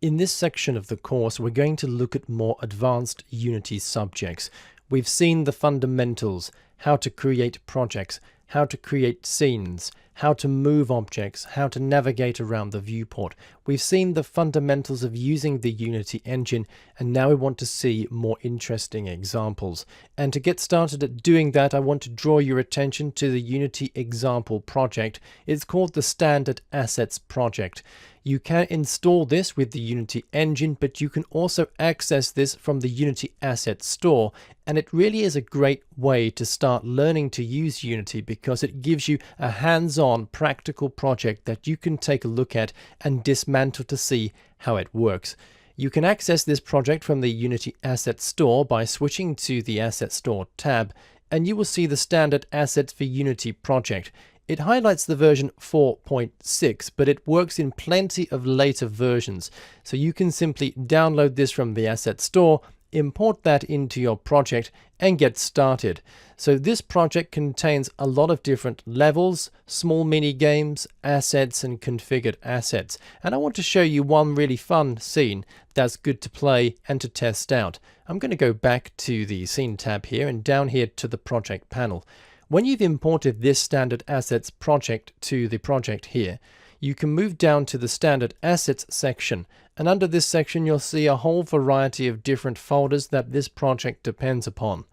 In this section of the course, we're going to look at more advanced Unity subjects. We've seen the fundamentals, how to create projects, how to create scenes, how to move objects, how to navigate around the viewport. We've seen the fundamentals of using the Unity engine, and now we want to see more interesting examples. And to get started at doing that, I want to draw your attention to the Unity example project. It's called the Standard Assets project. You can install this with the Unity engine, but you can also access this from the Unity Asset Store. And it really is a great way to start learning to use Unity because it gives you a hands-on practical project that you can take a look at and dismantle to see how it works. You can access this project from the Unity Asset Store by switching to the Asset Store tab, and you will see the Standard Assets for Unity project. It highlights the version 4.6, but it works in plenty of later versions. So you can simply download this from the Asset Store, import that into your project, and get started. So this project contains a lot of different levels, small mini games, assets, and configured assets. And I want to show you one really fun scene that's good to play and to test out. I'm going to go back to the Scene tab here and down here to the Project panel. When you've imported this Standard Assets project to the project here, you can move down to the Standard Assets section, and under this section you'll see a whole variety of different folders that this project depends upon.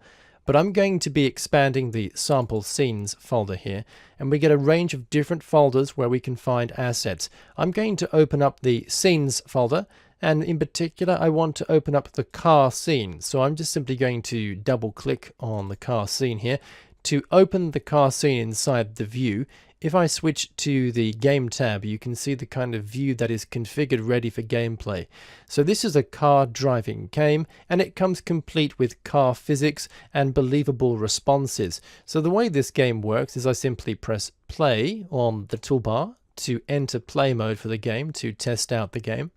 But I'm going to be expanding the Sample Scenes folder here, and we get a range of different folders where we can find assets. I'm going to open up the Scenes folder, and in particular I want to open up the car scene. So I'm just simply going to double click on the car scene here to open the car scene inside the view. If I switch to the Game tab, you can see the kind of view that is configured ready for gameplay. So this is a car driving game, and it comes complete with car physics and believable responses. So the way this game works is I simply press play on the toolbar to enter play mode for the game, to test out the game.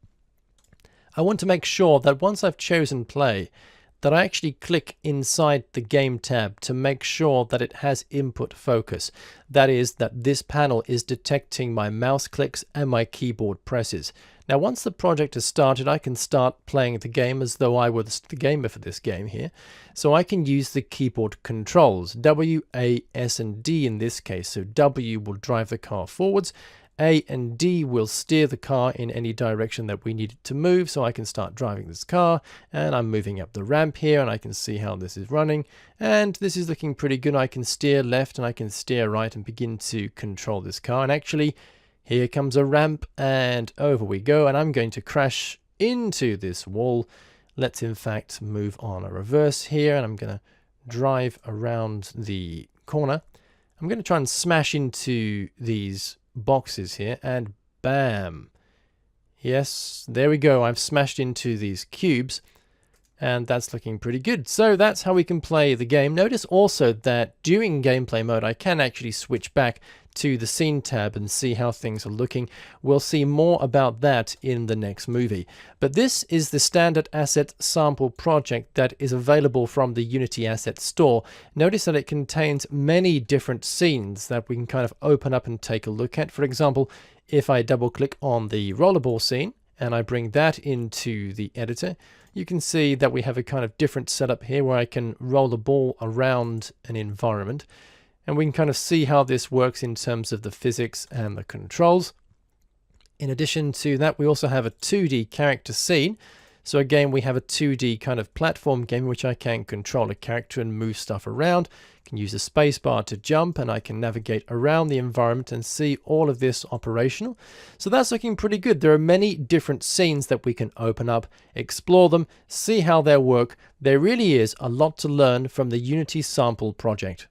I want to make sure that once I've chosen play, that I actually click inside the Game tab to make sure that it has input focus. That is, that this panel is detecting my mouse clicks and my keyboard presses. Now once the project is started, I can start playing the game as though I was the gamer for this game here. So I can use the keyboard controls, W, A, S, and D in this case. So W will drive the car forwards, A and D will steer the car in any direction that we need it to move, so I can start driving this car, and I'm moving up the ramp here, and I can see how this is running, and this is looking pretty good. I can steer left and I can steer right and begin to control this car, and actually here comes a ramp, and over we go, and I'm going to crash into this wall. Let's in fact move on a reverse here, and I'm going to drive around the corner. I'm going to try and smash into these boxes here, and bam, yes, there we go. I've smashed into these cubes, and that's looking pretty good. So that's how we can play the game. Notice also that during gameplay mode I can actually switch back to the Scene tab and see how things are looking. We'll see more about that in the next movie. But this is the Standard Asset Sample project that is available from the Unity Asset Store. Notice that it contains many different scenes that we can kind of open up and take a look at. For example, if I double click on the rollerball scene and I bring that into the editor, you can see that we have a kind of different setup here where I can roll the ball around an environment. And we can kind of see how this works in terms of the physics and the controls. In addition to that, we also have a 2D character scene. So again, we have a 2D kind of platform game in which I can control a character and move stuff around. I can use a spacebar to jump, and I can navigate around the environment and see all of this operational. So that's looking pretty good. There are many different scenes that we can open up, explore them, see how they work. There really is a lot to learn from the Unity Sample project.